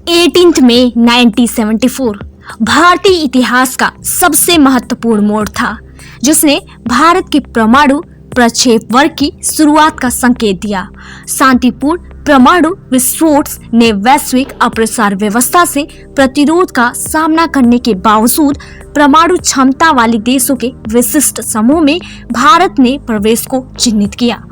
18 मई 1974 भारतीय इतिहास का सबसे महत्वपूर्ण मोड़ था, जिसने भारत के परमाणु प्रक्षेप वर्ग की शुरुआत का संकेत दिया। शांतिपूर्ण परमाणु विस्फोट ने वैश्विक अप्रसार व्यवस्था से प्रतिरोध का सामना करने के बावजूद परमाणु क्षमता वाले देशों के विशिष्ट समूह में भारत ने प्रवेश को चिन्हित किया।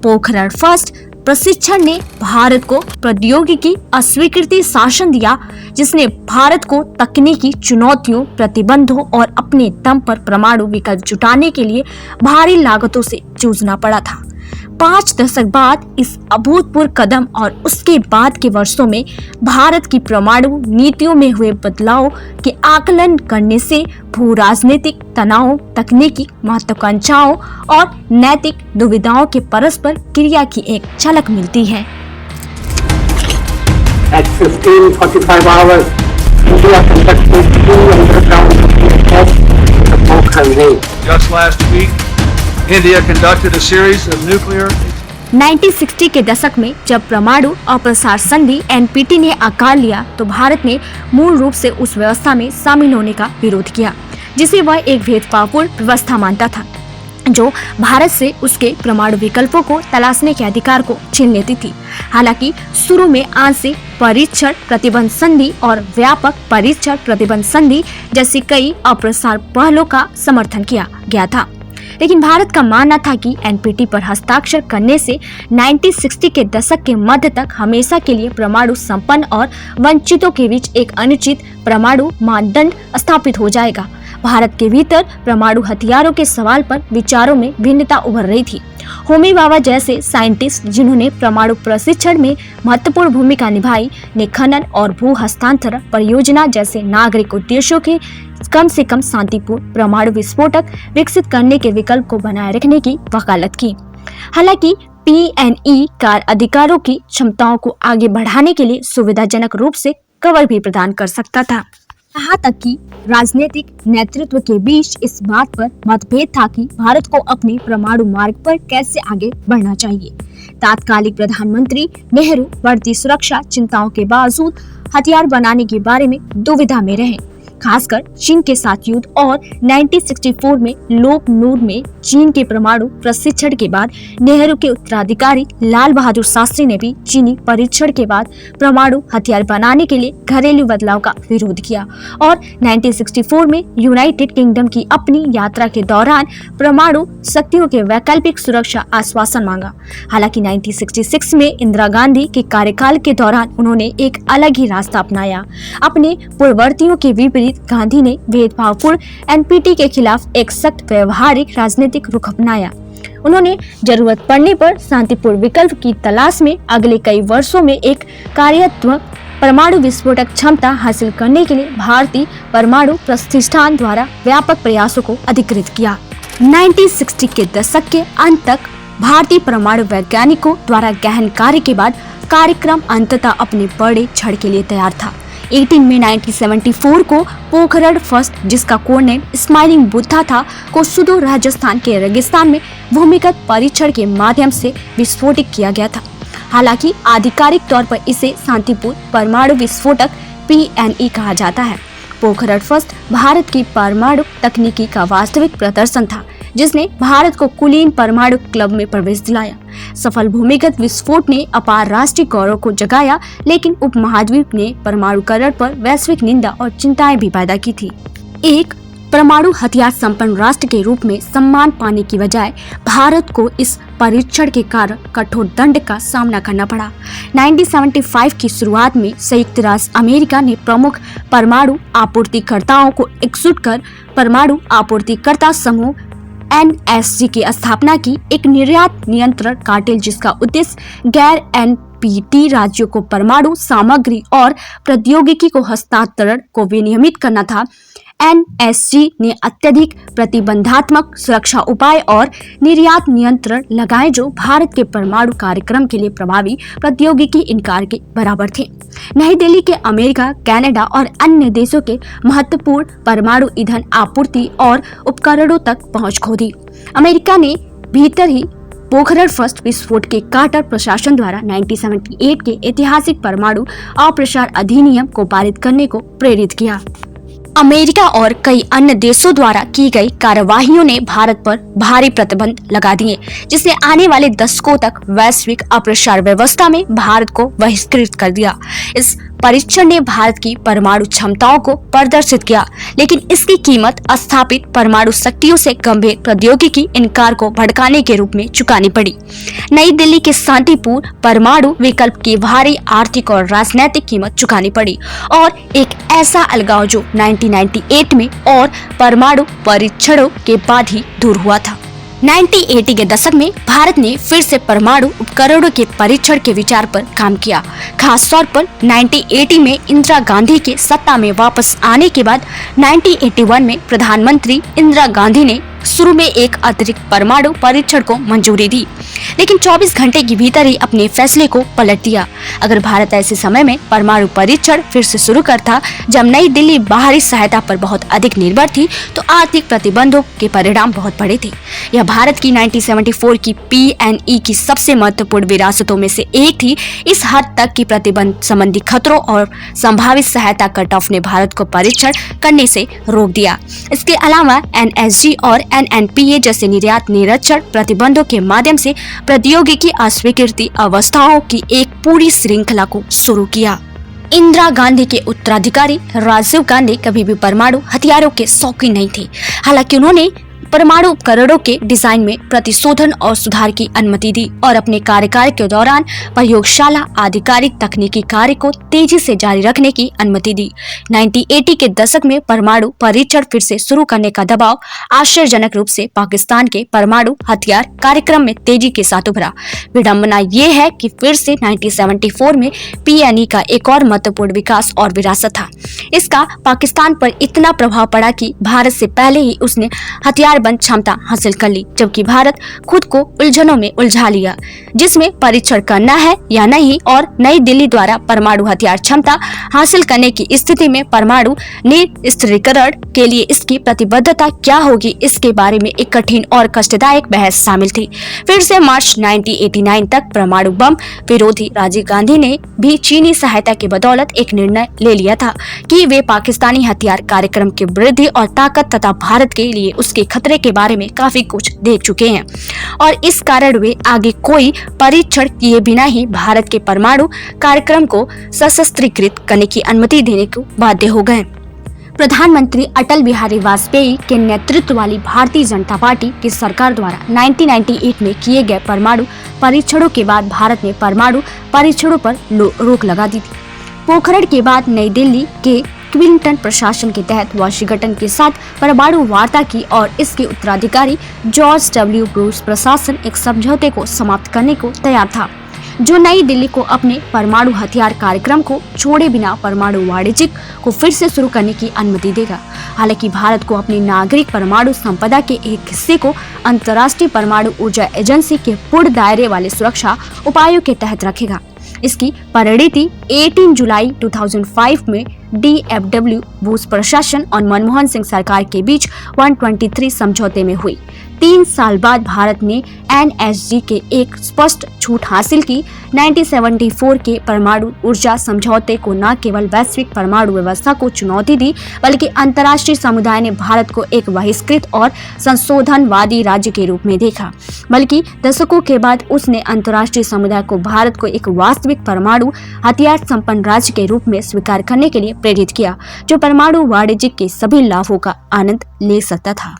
पोखरण फर्स्ट प्रशिक्षण ने भारत को प्रौद्योगिकी अस्वीकृति शासन दिया, जिसने भारत को तकनीकी चुनौतियों, प्रतिबंधों और अपने दम पर परमाणु विकल्प जुटाने के लिए भारी लागतों से जूझना पड़ा था। 5 दशक बाद इस अभूतपूर्व कदम और उसके बाद के वर्षों में भारत की परमाणु नीतियों में हुए बदलाव के आकलन करने से भू राजनीतिक तनाव, तकनीकी महत्वाकांक्षाओं और नैतिक दुविधाओं के परस्पर क्रिया की एक झलक मिलती है। At 15:45 hours, India conducted 2 underground tests in the Pokhran range. Just last week, India conducted a series of nuclear 1960 के दशक में जब परमाणु अप्रसार संधि NPT ने आकार लिया, तो भारत ने मूल रूप से उस व्यवस्था में शामिल होने का विरोध किया, जिसे वह एक भेदभावपूर्ण व्यवस्था मानता था, जो भारत से उसके परमाणु विकल्पों को तलाशने के अधिकार को छीन लेती थी। हालांकि शुरू में आंशिक परीक्षण प्रतिबंध संधि और व्यापक परीक्षण प्रतिबंध संधि जैसी कई अप्रसार पहलों का समर्थन किया गया था, लेकिन भारत का मानना था कि NPT पर हस्ताक्षर करने से 1960 के दशक के मध्य तक हमेशा के लिए परमाणु संपन्न और वंचितों के बीच एक अनुचित परमाणु मानदंड स्थापित हो जाएगा। भारत के भीतर परमाणु हथियारों के सवाल पर विचारों में भिन्नता उभर रही थी। होमी भाभा जैसे साइंटिस्ट, जिन्होंने परमाणु प्रशिक्षण में महत्वपूर्ण भूमिका निभाई, ने खनन और भू हस्तांतरण परियोजना जैसे नागरिक उद्देश्यों के कम से कम शांतिपूर्ण परमाणु विस्फोटक विकसित करने के विकल्प को बनाए रखने की वकालत की। हालांकि PNE कार अधिकारों की क्षमताओं को आगे बढ़ाने के लिए सुविधाजनक रूप से कवर भी प्रदान कर सकता था। यहाँ तक कि राजनीतिक नेतृत्व के बीच इस बात पर मतभेद था कि भारत को अपने परमाणु मार्ग पर कैसे आगे बढ़ना चाहिए। तात्कालिक प्रधानमंत्री नेहरू बढ़ती सुरक्षा चिंताओं के बावजूद हथियार बनाने के बारे में दुविधा में रहे, खासकर चीन के साथ युद्ध, और 1964 में लोक नूर में चीन के परमाणु प्रशिक्षण के बाद नेहरू के उत्तराधिकारी लाल बहादुर शास्त्री ने भी चीनी परीक्षण के बाद परमाणु हथियार बनाने के लिए घरेलू बदलाव का विरोध किया और 1964 में यूनाइटेड किंगडम की अपनी यात्रा के दौरान परमाणु शक्तियों के वैकल्पिक सुरक्षा आश्वासन मांगा। हालांकि 1966 में इंदिरा गांधी के कार्यकाल के दौरान उन्होंने एक अलग ही रास्ता अपनाया। अपने पूर्ववर्तियों के विपरीत गांधी ने भेदभावपूर्ण NPT के खिलाफ एक सख्त व्यवहारिक राजनीतिक रुख अपनाया। उन्होंने जरूरत पड़ने पर शांतिपूर्ण विकल्प की तलाश में अगले कई वर्षों में एक कार्यात्मक परमाणु विस्फोटक क्षमता हासिल करने के लिए भारतीय परमाणु प्रतिष्ठान द्वारा व्यापक प्रयासों को अधिकृत किया। 1960 के दशक के अंत तक भारतीय परमाणु वैज्ञानिकों द्वारा गहन कार्य के बाद कार्यक्रम अंततः अपने बड़े छड़ के लिए तैयार था। 18 मई 1974 को पोखरण फर्स्ट, जिसका कोड नेम स्माइलिंग बुद्धा था, को सुदूर राजस्थान के रेगिस्तान में भूमिगत परीक्षण के माध्यम से विस्फोटित किया गया था। हालांकि आधिकारिक तौर पर इसे शांतिपूर्ण परमाणु विस्फोटक PNE कहा जाता है। पोखरण फर्स्ट भारत की परमाणु तकनीकी का वास्तविक प्रदर्शन था, जिसने भारत को कुलीन परमाणु क्लब में प्रवेश दिलाया। सफल भूमिगत विस्फोट ने अपार राष्ट्रीय गौरव को जगाया, लेकिन उपमहाद्वीप ने परमाणुकरण पर वैश्विक निंदा और चिंताएं भी पैदा की थी। एक परमाणु हथियार संपन्न राष्ट्र के रूप में सम्मान पाने की बजाय भारत को इस परीक्षण के कारण कठोर दंड का सामना करना पड़ा। 1975 की शुरुआत में संयुक्त राष्ट्र अमेरिका ने प्रमुख परमाणु आपूर्तिकर्ताओं को एकजुट कर परमाणु आपूर्तिकर्ता समूह NSG की स्थापना की, एक निर्यात नियंत्रण कार्टेल जिसका उद्देश्य गैर NPT राज्यों को परमाणु सामग्री और प्रौद्योगिकी को हस्तांतरण को विनियमित करना था। NSG ने अत्यधिक प्रतिबंधात्मक सुरक्षा उपाय और निर्यात नियंत्रण लगाए, जो भारत के परमाणु कार्यक्रम के लिए प्रभावी प्रौद्योगिकी इनकार के बराबर थे। नई दिल्ली के अमेरिका, कनाडा और अन्य देशों के महत्वपूर्ण परमाणु ईंधन आपूर्ति और उपकरणों तक पहुंच खो दी। अमेरिका ने भीतर ही पोखरण फर्स्ट विस्फोट के कार्टर प्रशासन द्वारा 1978 के ऐतिहासिक परमाणु अप्रसार अधिनियम को पारित करने को प्रेरित किया। अमेरिका और कई अन्य देशों द्वारा की गई कार्यवाहियों ने भारत पर भारी प्रतिबंध लगा दिए, जिसने आने वाले दशकों तक वैश्विक अप्रसार व्यवस्था में भारत को बहिष्कृत कर दिया। इस परीक्षण ने भारत की परमाणु क्षमताओं को प्रदर्शित किया, लेकिन इसकी कीमत स्थापित परमाणु शक्तियों से गंभीर प्रौद्योगिकी इनकार को भड़काने के रूप में चुकानी पड़ी। नई दिल्ली के शांतिपूर्ण परमाणु विकल्प की भारी आर्थिक और राजनीतिक कीमत चुकानी पड़ी और एक ऐसा अलगाव जो 1998 में और परमाणु परीक्षणों के बाद ही दूर हुआ था। 1980 के दशक में भारत ने फिर से परमाणु उपकरणों के परीक्षण के विचार पर काम किया। खास तौर पर 1980 में इंदिरा गांधी के सत्ता में वापस आने के बाद 1981 में प्रधानमंत्री इंदिरा गांधी ने शुरू में एक अतिरिक्त परमाणु परीक्षण को मंजूरी दी, लेकिन 24 घंटे के भीतर ही अपने फैसले को पलट दिया। अगर भारत ऐसे समय में परमाणु परीक्षण फिर से शुरू करता जब नई दिल्ली बाहरी सहायता पर बहुत अधिक निर्भर थी, तो आर्थिक प्रतिबंधों के परिणाम बहुत बड़े थे। यह भारत की 1974 की PNE की सबसे महत्वपूर्ण विरासतों में से एक थी। इस हद तक की प्रतिबंध संबंधी खतरों और संभावित सहायता कट ऑफ ने भारत को परीक्षण करने से रोक दिया। इसके अलावा NSG और NNPA जैसे निर्यात निरक्षण प्रतिबंधों के माध्यम से प्रौद्योगिकी अस्वीकृति अवस्थाओं की एक पूरी श्रृंखला को शुरू किया। इंदिरा गांधी के उत्तराधिकारी राजीव गांधी कभी भी परमाणु हथियारों के शौकीन नहीं थे। हालांकि उन्होंने परमाणु उपकरणों के डिजाइन में प्रतिशोधन और सुधार की अनुमति दी और अपने कार्यकाल के दौरान प्रयोगशाला आधिकारिक तकनीकी कार्य को तेजी से जारी रखने की अनुमति दी। 1980 के दशक में परमाणु परीक्षण फिर से शुरू करने का दबाव आश्चर्यजनक रूप से पाकिस्तान के परमाणु हथियार कार्यक्रम में तेजी के साथ उभरा। विडंबना ये है कि फिर से 1974 में PNE का एक और महत्वपूर्ण विकास और विरासत था। इसका पाकिस्तान पर इतना प्रभाव पड़ा कि भारत से पहले ही उसने हथियार बंद क्षमता हासिल कर ली, जबकि भारत खुद को उलझनों में उलझा लिया जिसमें परीक्षण करना है या नहीं, और नई दिल्ली द्वारा परमाणु हथियार क्षमता हासिल करने की स्थिति में परमाणु निरस्त्रीकरण के लिए इसकी प्रतिबद्धता क्या होगी, इसके बारे में एक कठिन और कष्टदायक बहस शामिल थी। फिर से मार्च 1989 तक परमाणु बम विरोधी राजीव गांधी ने भी चीनी सहायता की बदौलत एक निर्णय ले लिया था कि वे पाकिस्तानी हथियार कार्यक्रम की वृद्धि और ताकत तथा भारत के लिए उसके खतरे के बारे में काफी कुछ देख चुके हैं और इस कारण वे आगे कोई परीक्षण किए बिना ही भारत के परमाणु कार्यक्रम को सशस्त्रीकृत करने की अनुमति देने को बाध्य हो गए। प्रधानमंत्री अटल बिहारी वाजपेयी के नेतृत्व वाली भारतीय जनता पार्टी की सरकार द्वारा 1998 में किए गए परमाणु परीक्षणों के बाद भारत ने परमाणु परीक्षणों पर रोक लगा दी थी। पोखरण के बाद नई दिल्ली के क्लिंटन प्रशासन के तहत वाशिंगटन के साथ परमाणु वार्ता की और इसके उत्तराधिकारी जॉर्ज W. बुश प्रशासन एक समझौते को समाप्त करने को तैयार था, जो नई दिल्ली को अपने परमाणु हथियार कार्यक्रम को छोड़े बिना परमाणु वाणिज्यिक को फिर से शुरू करने की अनुमति देगा। हालांकि भारत को अपनी नागरिक परमाणु संपदा के एक हिस्से को अंतर्राष्ट्रीय परमाणु ऊर्जा एजेंसी के पूर्ण दायरे वाले सुरक्षा उपायों के तहत रखेगा। इसकी परिणति 18 जुलाई 2005 में DFW बुश प्रशासन और मनमोहन सिंह सरकार के बीच 123 समझौते में हुई। 3 साल बाद भारत ने NSG के एक स्पष्ट छूट हासिल की। 1974 के परमाणु ऊर्जा समझौते को न केवल वैश्विक परमाणु व्यवस्था को चुनौती दी, बल्कि अंतर्राष्ट्रीय समुदाय ने भारत को एक बहिष्कृत और संशोधनवादी राज्य के रूप में देखा। बल्कि दशकों के बाद उसने अंतर्राष्ट्रीय समुदाय को भारत को एक वास्तविक परमाणु हथियार संपन्न राज्य के रूप में स्वीकार करने के लिए प्रेरित किया, जो परमाणु वाणिज्य के सभी लाभों का आनंद ले सकता था।